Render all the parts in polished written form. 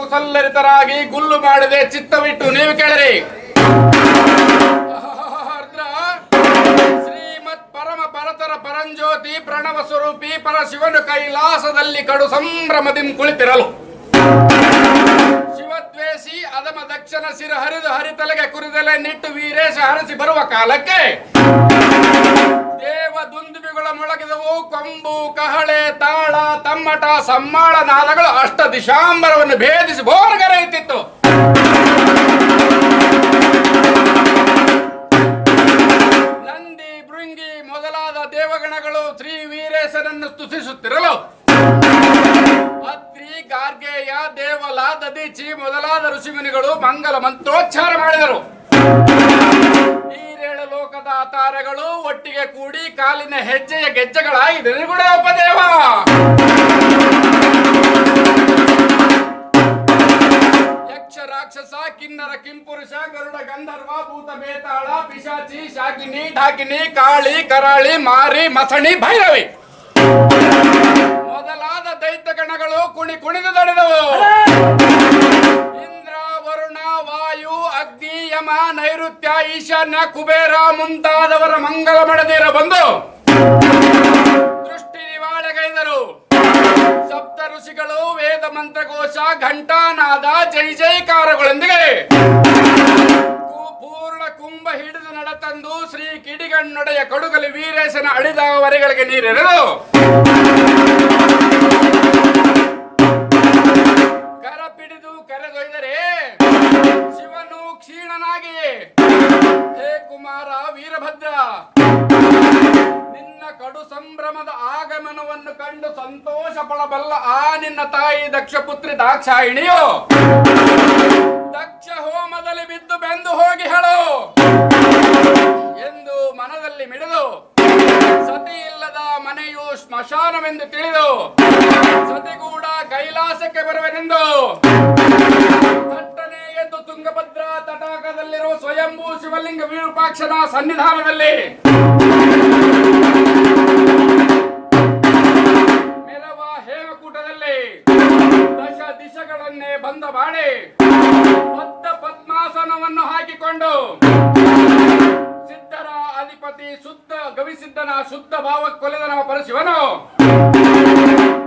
ಕುಸಲ್ಲರಿತರಾಗಿ ಗುಲ್ಲು ಮಾಡದೆ ಚಿತ್ತವಿಟ್ಟು ನೀವು ಕೇಳಿರಿ. ಶ್ರೀಮತ್ ಪರಮ ಪರತರ ಪರಂಜ್ಯೋತಿ ಪ್ರಣವ ಸ್ವರೂಪಿ ಪರಶಿವನು ಕೈಲಾಸದಲ್ಲಿ ಕಡು ಸಂಭ್ರಮದಿಂ ಕುಳಿತಿರಲು ಶಿವದ್ವೇಷಿ ಅದಮ ದಕ್ಷನ ಶಿರ ಹರಿದು ಹರಿತಲೆಗೆ ಕುರಿದಲೆ ನಿಟ್ಟು ವೀರೇಶ ಹರಸಿ ಬರುವ ಕಾಲಕ್ಕೆ ದೇವ ದುಂದುಬಿಗಳ ಮೊಳಗಿದವು. ಕೊಂಬು, ಕಹಳೆ, ತಾಳ, ತಮ್ಮಟ, ಸಮ್ಮಾಳ ನಾದಗಳು ಅಷ್ಟ ದಿಶಾಂಬರವನ್ನು ಭೇದಿಸಿ ಬೋರ್ಗರೆಯುತ್ತಿತ್ತು. ನಂದಿ, ಭೃಂಗಿ ಮೊದಲಾದ ದೇವಗಣಗಳು ಶ್ರೀ ವೀರೇಶನನ್ನು ಸ್ತುತಿಸುತ್ತಿರಲು ಅತ್ರಿ, ಗಾರ್ಗೇಯ, ದೇವಲ, ದದೀಚಿ ಮೊದಲಾದ ಋಷಿಮುನಿಗಳು ಮಂಗಲ ಮಂತ್ರೋಚ್ಚಾರ ಮಾಡಿದರು. ಈರೇಳು ಲೋಕದ ತಾರೆಗಳು ಒಟ್ಟಿಗೆ ಕೂಡಿ ಕಾಲಿನ ಹೆಜ್ಜೆಯ ಗೆಜ್ಜೆಗಳಾಗಿ ನಿಗುಡಪ್ಪ ದೇವ. ಯಕ್ಷ, ರಾಕ್ಷಸ, ಕಿನ್ನರ, ಕಿಂಪುರುಷ, ಗರುಡ, ಗಂಧರ್ವ, ಭೂತ, ಬೇತಾಳ, ಪಿಶಾಚಿ, ಶಾಕಿನಿ, ಢಾಕಿನಿ, ಕಾಳಿ, ಕರಾಳಿ, ಮಾರಿ, ಮಸಣಿ, ಭೈರವಿ ಮೊದಲಾದ ದೈತ್ಯ ಗಣಗಳು ಕುಣಿದು ದಡಿದವು. ಇಂದ್ರ, ವರುಣ, ವಾಯು, ಅಗ್ನಿ, ಯಮ, ನೈಋತ್ಯ, ಈಶಾನ್ಯ, ಕುಬೇರ ಮುಂತಾದವರ ಮಂಗಲ ಮಡದಿರ ಬಂದು ದೃಷ್ಟಿ ನಿವಾಳೆಗೈದರು. ಸಪ್ತ ಋಷಿಗಳು ವೇದ ಮಂತ್ರಘೋಷ, ಘಂಟಾನಾದ, ಜೈ ಜೈಕಾರಗಳೊಂದಿಗೆ ಪೂರ್ಣ ಕುಂಭ ಹಿಡಿದು ನಡೆತಂದು ಶ್ರೀ ಕಿಡಿಗಣ್ಣೊಡೆಯ ಕಡುಗಲಿ ವೀರೇಶನ ಅಡಿದವರೆಗಳಿಗೆ ನೀರೆರೆದು ಕರ ಪಿಡಿದು ಕರೆದೊಯ್ದರೆ ಶಿವನು ಕ್ಷೀಣನಾಗಿ, ಹೇ ಕುಮಾರ ವೀರಭದ್ರ, ನಿನ್ನ ಕಡು ಸಂಭ್ರಮದ ಆಗಮನವನ್ನು ಕಂಡು ಸಂತೋಷ ಪಡಬಲ್ಲ ಆ ನಿನ್ನ ತಾಯಿ ದಕ್ಷ ಪುತ್ರಿ ದಾಕ್ಷಾಯಿಣಿಯು ದಕ್ಷ ಹೋಮದಲ್ಲಿ ಬಿದ್ದು ಬೆಂದು ಹೋಗಿ ಹೇಳು ಎಂದು ಮನದಲ್ಲಿ ಮಿಡಿದು ಸತಿ ಇಲ್ಲದ ಮನೆಯು ಸ್ಮಶಾನವೆಂದು ತಿಳಿದು ಸತಿಗೂಡ ಕೈಲಾಸಕ್ಕೆ ಬರುವೆನೆಂದು ಥಟ್ಟನೆ ಎದ್ದು ತುಂಗಭದ್ರಾ ತಟಾಕದಲ್ಲಿರುವ ಸ್ವಯಂಭೂ ಶಿವಲಿಂಗ ವಿರೂಪಾಕ್ಷನ ಸನ್ನಿಧಾನದಲ್ಲಿ ಮೆರವ ಹೇಮಕೂಟದಲ್ಲಿ ದಶ ದಿಶಗಳನ್ನೇ ಬಂದ ಬಾಣೆ ಬದ್ಧ ಪದ್ಮಾಸನವನ್ನು ಹಾಕಿಕೊಂಡು ಸಿದ್ಧರ ಅಧಿಪತಿ ಶುದ್ಧ ಗವಿಸಿದ್ಧನ ಶುದ್ಧ ಭಾವ ಕೊಲೆದ ನಮ್ಮ ಪರಶಿವನು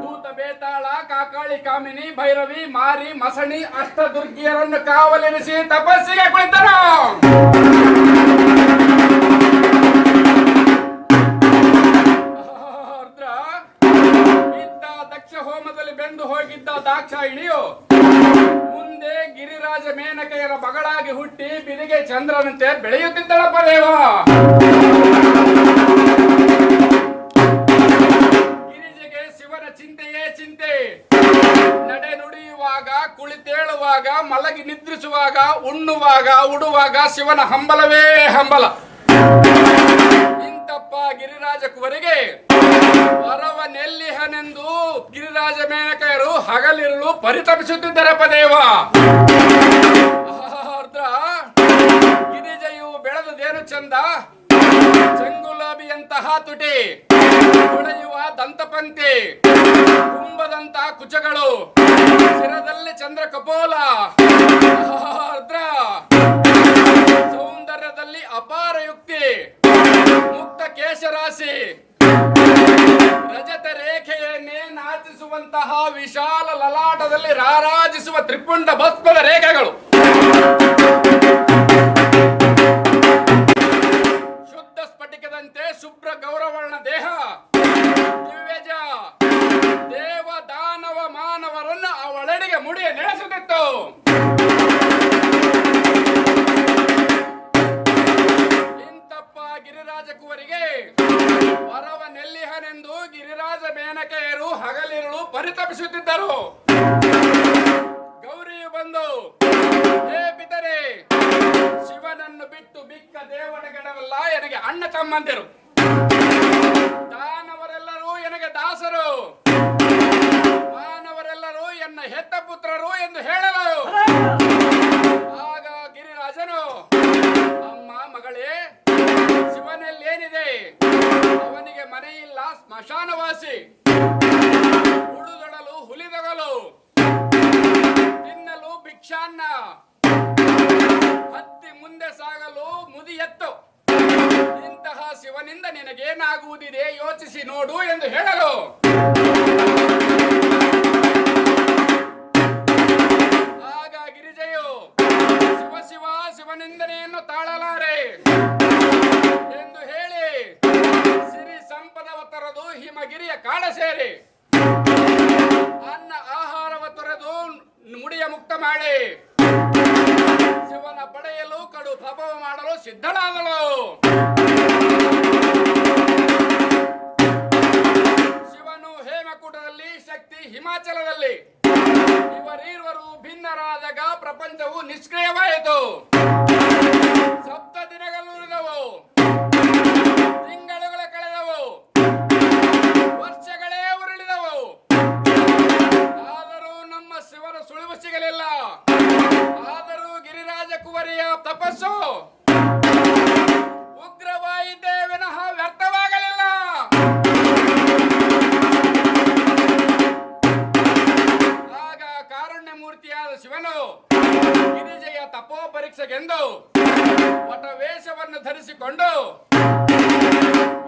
ಭೂತ, ಬೇತಾಳ, ಕಾಕಾಳಿ, ಕಾಮಿನಿ, ಭೈರವಿ, ಮಾರಿ, ಮಸಣಿ ಅಷ್ಟದುರ್ಗಿಯರನ್ನು ಕಾವಲಿರಿಸಿ ತಪಸ್ಸಿಗೆ ಕುಳಿತರು. ದಕ್ಷ ಹೋಮದಲ್ಲಿ ಬೆಂದು ಹೋಗಿದ್ದ ದಾಕ್ಷಾಯಿಣಿಯು ಮುಂದೆ ಗಿರಿರಾಜ ಮೇನಕೆಯರ ಮಗಳಾಗಿ ಹುಟ್ಟಿ ಬಿದಿಗೆ ಚಂದ್ರನಂತೆ ಬೆಳೆಯುತ್ತಿದ್ದಳಪ್ಪ ದೇವ. ಗಿರಿಜೆಗೆ ಶಿವನ ಚಿಂತೆಯೇ ಚಿಂತೆ. ನಡೆ ನುಡಿಯುವಾಗ, ಕುಳಿತೇಳುವಾಗ, ಮಲಗಿ ನಿದ್ರಿಸುವಾಗ, ಉಣ್ಣುವಾಗ, ಉಡುವಾಗ ಶಿವನ ಹಂಬಲವೇ ಹಂಬಲ. ಇಂತಪ್ಪ ಗಿರಿರಾಜ ಕುವರಿಗೆ ವರವ ನೆಲ್ಲಿಹನೆಂದು ಗಿರಿರಾಜ ಮೇನಕೆಯರು ಹಗಲಿರುಳು ಪರಿತಪಿಸುತ್ತಿದ್ದರಪ್ಪ ದೇವ. ಗಿರಿಜೆಯು ಬೆಳೆದುದೇನು ಚಂದ, ಚೆಂಗುಲಾಬಿಯಂತಹ ತುಟಿ, ಹೊಳೆಯುವ ದಂತಪಂಕ್ತಿ, ಕುಂಭದಂತ ಕುಚಗಳು, ಶಿರದಲ್ಲಿ ಚಂದ್ರ ಕಪೋಲ, ಸೌಂದರ್ಯದಲ್ಲಿ ಅಪಾರ ಯುಕ್ತಿ, ಮುಕ್ತ ಕೇಶರಾಶಿ, ರಜತ ರೇಖೆಯನ್ನೇ ನಾಚಿಸುವಂತಹ ವಿಶಾಲ ಲಲಾಟದಲ್ಲಿ ರಾರಾಜಿಸುವ ತ್ರಿಪುಂಡ ಭಸ್ಮದ ರೇಖೆಗಳು, ಶುದ್ಧ ಸ್ಫಟಿಕದಂತೆ ಶುಭ್ರ ಗೌರವರ್ಣ ದೇಹ, ದಿವ್ಯಜ, ದೇವ ದಾನವ ಮಾನವರನ್ನು ಅವಳೆಡೆಗೆ ಮುಡಿಯ ನೆಲೆಸುತ್ತಿತ್ತು. ಇಂತಪ್ಪ ಗಿರಿರಾಜ ಕುವರಿಗೆ ವರವ ನೆಲ್ಲಿಹನೆಂದು ಗಿರಿರಾಜ ಮೇನಕೆಯರು ಹಗಲಿರುಳು ಪರಿತಪಿಸುತ್ತಿದ್ದರು. ಗೌರಿಯು ಬಂದು, ಹೇ ಪಿತರೆ, ಶಿವನನ್ನು ಬಿಟ್ಟು ಬಿಕ್ಕ ದೇವತೆಗಳಲ್ಲ ನನಗೆ ಅಣ್ಣ ತಮ್ಮಂದಿರು, ದಾನವರೆಲ್ಲರೂ ನನಗೆ ದಾಸರು, ಮಾನವರೆಲ್ಲರೂ ಎನ್ನ ಹೆತ್ತ ಪುತ್ರರು ಎಂದು ಹೇಳಲು ಆಗ ಗಿರಿರಾಜನು, ಅಮ್ಮ ಮಗಳೇ, ಶಿವನಲ್ಲೇನಿದೆ, ಅವನಿಗೆ ಮನೆಯಿಲ್ಲ, ಸ್ಮಶಾನವಾಸಿ, ಉಳುದೊಡಲು ಹುಲಿದೊಗಲು, ತಿನ್ನಲು ಭಿಕ್ಷಾನ್ನ ಹತ್ತಿ ಮುಂದೆ ಸಾಗಲು ಮುದಿ ಎತ್ತು. ಇಂತಹ ಶಿವನಿಂದ ನಿನಗೇನಾಗುವುದಿದೆ ಯೋಚಿಸಿ ನೋಡು ಎಂದು ಹೇಳಲು ಆಗ ಗಿರಿಜೆಯು ಶಿವ ಶಿವ ಶಿವನಿಂದನೆಯನ್ನು ತಾಳಲಾರೆ ಎಂದು ಹೇಳಿ ಸಿರಿ ಸಂಪದವ ತೊರೆದು ಹಿಮಗಿರಿಯ ಕಾಡ ಸೇರಿ ಅನ್ನ ಆಹಾರವ ತೊರೆದು ಮುಡಿಯ ಮುಕ್ತ ಮಾಡಿ ಶಿವನ ಪಡೆಯಲು ಕಡು ತಪವ ಮಾಡಲು ಸಿದ್ಧಳಾದಳು. ಶಿವನು ಹೇಮಕೂಟದಲ್ಲಿ, ಶಕ್ತಿ ಹಿಮಾಚಲದಲ್ಲಿ. ಇವರೀರ್ವರು ಭಿನ್ನರಾದಾಗ ಪ್ರಪಂಚವು ನಿಷ್ಕ್ರಿಯವಾಯಿತು. ಸಪ್ತ ದಿನಗಳು ಉಳಿದವು, ತಿಂಗಳುಗಳ ಕಳೆದವು, ವರ್ಷಗಳೇ ಉರುಳಿದವು. ಆದರೂ ನಮ್ಮ ಶಿವನ ಸುಳಿವು ಸಿಗಲಿಲ್ಲ. ಆದರೂ ಗಿರಿರಾಜ ಕುವರಿಯ ತಪಸ್ಸು ಉಗ್ರವಾಯಿತೇ ವಿನಃ ವ್ಯರ್ಥವಾಗಲಿಲ್ಲ. ಆಗ ಕಾರುಣ್ಯ ಮೂರ್ತಿಯಾದ ಶಿವನು ಗಿರಿಜೆಯ ತಪೋ ಪರೀಕ್ಷೆಗೆಂದು ವಟವೇಷವನ್ನು ಧರಿಸಿಕೊಂಡು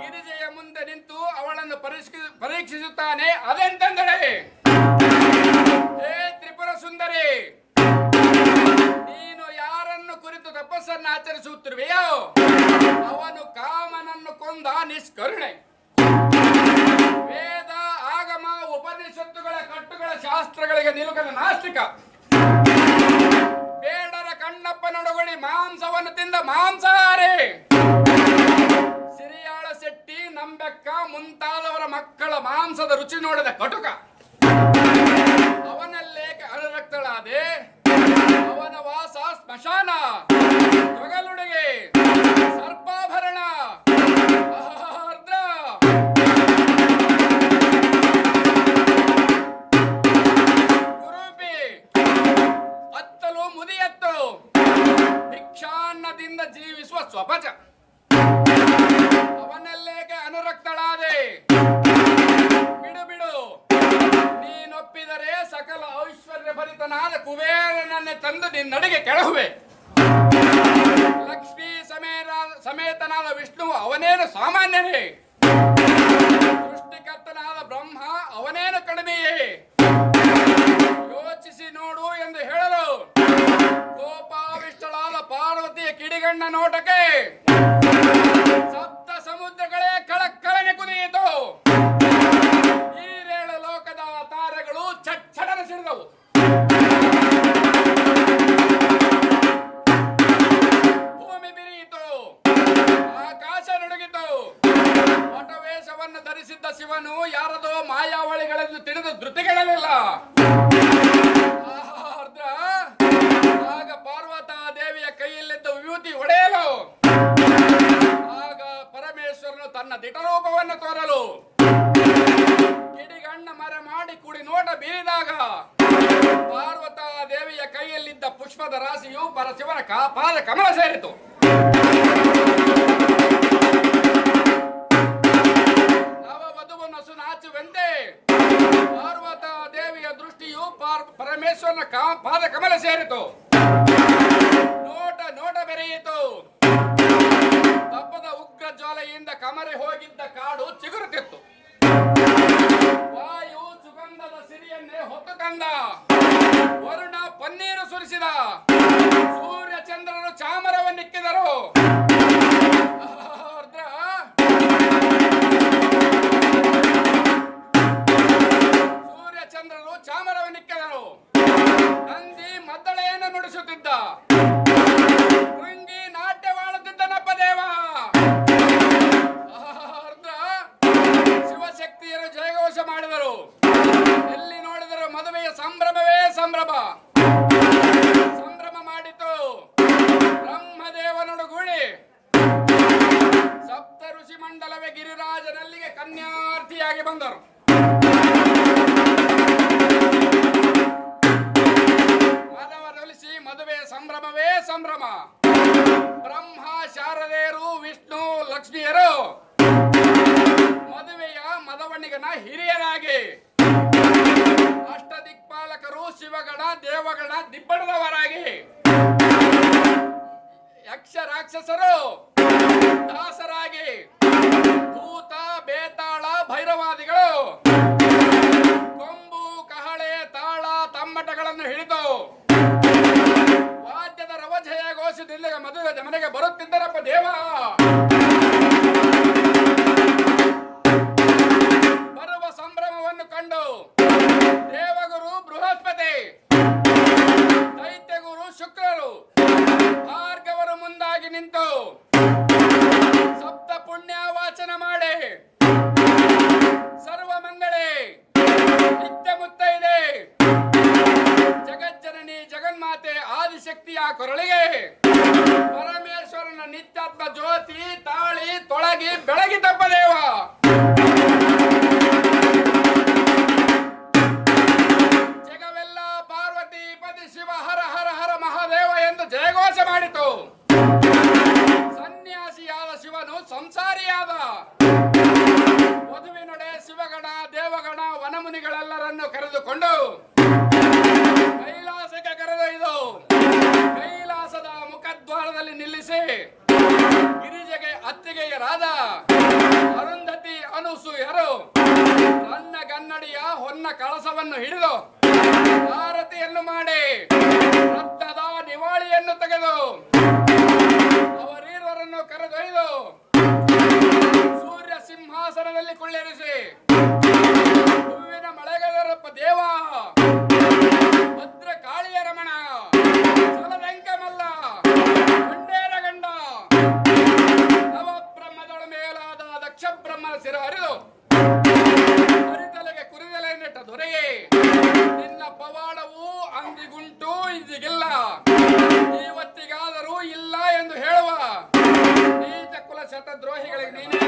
ಗಿರಿಜೆಯ ಮುಂದೆ ನಿಂತು ಅವಳನ್ನು ಪರೀಕ್ಷಿಸುತ್ತಾನೆ. ಅದೆಂತೆಂದರೆ, ಹೇ ತ್ರಿಪುರ ಸುಂದರಿ, ನೀನು ಯಾರನ್ನು ಕುರಿತು ತಪಸ್ಸನ್ನು ಆಚರಿಸುತ್ತಿರುವೆಯೋ ಅವನು ಕಾಮನನ್ನು ಕೊಂದ ನಿಷ್ಕರುಣೆ. ವೇದ ಆಗಮ ಉಪನಿಷತ್ತುಗಳ ಕಟ್ಟುಗಳ ಶಾಸ್ತ್ರಗಳಿಗೆ ನಿಲುಕದ ನಾಸ್ತಿಕ. ಬೇಡರ ಕಣ್ಣಪ್ಪನೊಡಗೂಡಿ ಮಾಂಸವನ್ನು ತಿಂದ ಮಾಂಸಾಹಾರಿ. ಸಿರಿಯಾಳ ಶೆಟ್ಟಿ, ನಂಬೆಕ್ಕ ಮುಂತಾದವರ ಮಕ್ಕಳ ಮಾಂಸದ ರುಚಿ ನೋಡಿದ ಕಟುಕ. ಅವನಲ್ಲೇಕೆ ಅನುರಕ್ತಳಾದೆ? ಅವನ ವಾಸ ಸ್ಮಶಾನ, ತೊಗಲುಡುಗೆ, ಸರ್ಪಾಭರಣ, ಆರ್ದ್ರ, ಕುರೂಪಿ, ಅತ್ತಲು ಮುದಿಯತ್ತು, ಭಿಕ್ಷಾನ್ನದಿಂದ ಜೀವಿಸುವ ಸ್ವಪಚ. ಅವನಲ್ಲೇಕೆ ಅನುರಕ್ತಳಾದೆ? ಬಿಡು ಬಿಡು, ನೀನೊಪ್ಪಿದರೆ ಸಕಲ ಐಶ್ವರ್ಯ ಭರಿತನಾದ ಕುಬೇರನನ್ನೇ ತಂದು ನಿನ್ನಡೆಗೆ ಕೆಳಹುವೆ. ಲಕ್ಷ್ಮೀ ಸಮೇತನಾದ ವಿಷ್ಣು ಅವನೇನು ಸಾಮಾನ್ಯನೇ? ಸೃಷ್ಟಿಕರ್ತನಾದ ಬ್ರಹ್ಮ ಅವನೇನು ಕಡಿಮೆಯೇ? ಯೋಚಿಸಿ ನೋಡು ಎಂದು ಹೇಳಲು ಕೋಪಾವಿಷ್ಟಳಾದ ಪಾರ್ವತಿಯ ಕಿಡಿಗಣ್ಣ ನೋಟಕ್ಕೆ ಸಪ್ತ ಸಮುದ್ರಗಳೇ ಕಳಕಳನೆ ಕುದಿಯಿತು. ಈರೇಳು ಲೋಕದ ತಾರೆಗಳು ಚಚ್ಚಡನೆ ಸಿಡಿದವು. ಭೂಮಿ ಬಿರಿಯಿತು, ಆಕಾಶ ನಡುಗಿತು. ವಟವೇಷವನ್ನು ಧರಿಸಿದ್ದ ಶಿವನು ಯಾರದೋ ಮಾಯಾವಳಿಗಳೆಂದು ತಿಳಿದು ಧೃತಿಗೆಡಲಿಲ್ಲ. ಆಗ ಪಾರ್ವತಾ ದೇವಿಯ ಕೈಯಲ್ಲಿದ್ದ ವಿಭೂತಿ ಒಡೆಯಲು, ಆಗ ಪರಮೇಶ್ವರನು ತನ್ನ ದಿಟರೂಪವನ್ನು ತೋರಲು ಕಿಡಿಗಣ್ಣ ಮರೆ ಮಾಡಿ ಕುಡಿ ನೋಟ ಬೀರಿದಾಗ ಪಾರ್ವತಾ ದೇವಿಯ ಕೈಯಲ್ಲಿದ್ದ ಪುಷ್ಪದ ರಾಶಿಯು ಪರಶಿವನ ಪಾದ ಕಮಲ ಸೇರಿತು. ನವವಧುವನ್ನು ಸುನಾಚುವಂತೆ ಪಾರ್ವತಾ ದೇವಿಯ ದೃಷ್ಟಿಯು ಪರಮೇಶ್ವರನ ಪಾದ ಕಮಲ ಸೇರಿತು. ನೋಟ ನೋಟ ಬೆರೆಯಿತು. ತಪ್ಪದ ಉಗ್ರ ಜ್ವಾಲೆಯಿಂದ ಕಮರೆ ಹೋಗಿದ್ದ ಕಾಡು ಚಿಗುರುತ್ತಿತ್ತು. ವಾಯು ಸುಗಂಧದ ಸಿರಿಯನ್ನೇ ಹೊತ್ತು ತಂದ. ವರುಣ ಪನ್ನೀರು ಸುರಿಸಿದ. ಸೂರ್ಯ ಚಂದ್ರರು ಚಾಮರವನ್ನಿಕ್ಕಿದರು. ಸೂರ್ಯ ಚಂದ್ರರು ಚಾಮರವನ್ನಿಕ್ಕಿದರು. ನಂದಿ ಮದ್ದಳೆಯನ್ನು ನುಡಿಸುತ್ತಿದ್ದ. ಭೃಂಗಿ ನಾಟ್ಯವಾಡುತ್ತಿದ್ದನಪ್ಪ ದೇವ. ಶಿವಶಕ್ತಿಯರು ಜಯಘೋಷ ಮಾಡಿದರು. ಎಲ್ಲಿ ನೋಡಿದರು ಮದುವೆಯ ಸಂಭ್ರಮವೇ ಸಂಭ್ರಮ. ಸಂಭ್ರಮ ಮಾಡಿತು. ಬ್ರಹ್ಮದೇವನೊಡಗೂಡಿ ಸಪ್ತ ಋಷಿ ಮಂಡಲವೇ ಗಿರಿರಾಜನಲ್ಲಿಗೆ ಕನ್ಯಾರ್ಥಿಯಾಗಿ ಬಂದರು. ಮದವರೊಲಿಸಿ ಮದುವೆಯ ಸಂಭ್ರಮವೇ ಸಂಭ್ರಮ. ಬ್ರಹ್ಮ, ಶಾರದೆಯರು, ವಿಷ್ಣು, ಲಕ್ಷ್ಮಿಯರು ಮದುವೆಯ ಮದವಣ್ಣಿಗನ ಹಿರಿಯರಾಗಿ, ಅಷ್ಟದಿಕ್ಪಾಲಕರು ಶಿವಗಣ ದೇವಗಣ ದಿಬ್ಬಣದವರ ರಾಕ್ಷಸರು ದಾಸರಾಗಿ ಭೂತ ಬೇತಾಳ ಭೈರವಾದಿಗಳು ಕೊಂಬು ಕಹಳೆ ತಾಳ ತಮ್ಮಟಗಳನ್ನು ಹಿಡಿದು ವಾದ್ಯದ ರವಜಯ ಘೋಷದಿಂದ ಮದುವೆ ಮನೆಗೆ ಬರುತ್ತಿದ್ದರಪ್ಪ ದೇವ. ಬರುವ ಸಂಭ್ರಮವನ್ನು ಕಂಡು ದೇವಗುರು ಬೃಹಸ್ಪತಿ, ದೈತ್ಯಗುರು ಶುಕ್ರರು, ಭಾರ್ಗವರು ಮುಂದಾಗಿ ನಿಂತು ಸಪ್ತ ಪುಣ್ಯ ವಾಚನ ಮಾಡಿ ಸರ್ವ ಮಂಗಳೇ ನಿತ್ಯ ಮುತ್ತೈದೆ ಜಗಜ್ಜನನಿ ಜಗನ್ಮಾತೆ ಆದಿಶಕ್ತಿಯ ಕೊರಳಿಗೆ ಪರಮೇಶ್ವರನ ನಿತ್ಯಾತ್ಮ ಜ್ಯೋತಿ ತಾಳಿ ತೊಳಗಿ ಬೆಳಗಿತಪ್ಪ ದೇವ. ಜಗವೆಲ್ಲ ಪಾರ್ವತಿ ಪತಿ ಶಿವ ಹರ ಹರ ಹರ ಮಹಾದೇವ ಎಂದು ಜಯಘೋಷ ಮಾಡಿತು. ಸನ್ಯಾಸಿಯಾದ ಶಿವನು ಸಂಸಾರಿಯಾದ ವಧುವಿನೊಡೆ ಶಿವಗಣ ದೇವಗಣ ವನಮುನಿಗಳೆಲ್ಲರನ್ನು ಕರೆದುಕೊಂಡು ಕೈಲಾಸಕ್ಕೆ ಕರೆದೊಯ್ದು ಕೈಲಾಸದ ಮುಖದ್ವಾರದಲ್ಲಿ ನಿಲ್ಲಿಸಿ ಗಿರಿಜೆಗೆ ಅತ್ತಿಗೆಯರಾದ ಅರುಂಧತಿ ಅನುಸೂಯರು ತನ್ನ ಗನ್ನಡಿಯ ಹೊನ್ನ ಕಳಸವನ್ನು ಹಿಡಿದು ಆರತಿಯನ್ನು ಮಾಡಿ ರಕ್ತದ ನಿವಾಳಿಯನ್ನು ತೆಗೆದು ಅವರೀರ್ವರನ್ನು ಕರೆದೊಯ್ದು ಸೂರ್ಯ ಸಿಂಹಾಸನದಲ್ಲಿ ಕುಳ್ಳಿರಿಸಿ ಹೂವಿನ ಮಳೆಗದರಪ್ಪ ದೇವ, ಭದ್ರ ಕಾಳಿಯ ರಮಣ, ಸಲದಂಕಮಲ್ಲ, ಗಂಡೇರ ಗಂಡ, ನವಬ್ರಹ್ಮದಳ ಮೇಲಾದ ದಕ್ಷ ಬ್ರಹ್ಮನ ಸಿರ ಹರಿದು ಹರಿತಲೆಗೆ ಕುರಿದಲೆನ್ನಿಟ್ಟ ದೊರೆಯೇ, ನಿನ್ನ ಪವಾಡವು ಅಂದಿಗುಂಟು ಇಂದಿಗಿಲ್ಲ, ಇವತ್ತಿಗಾದರೂ ಇಲ್ಲ ಎಂದು ಹೇಳುವ ನೀಚ ಕುಲ ಶತದ್ರೋಹಿಗಳಿಗೆ ನೀನೇ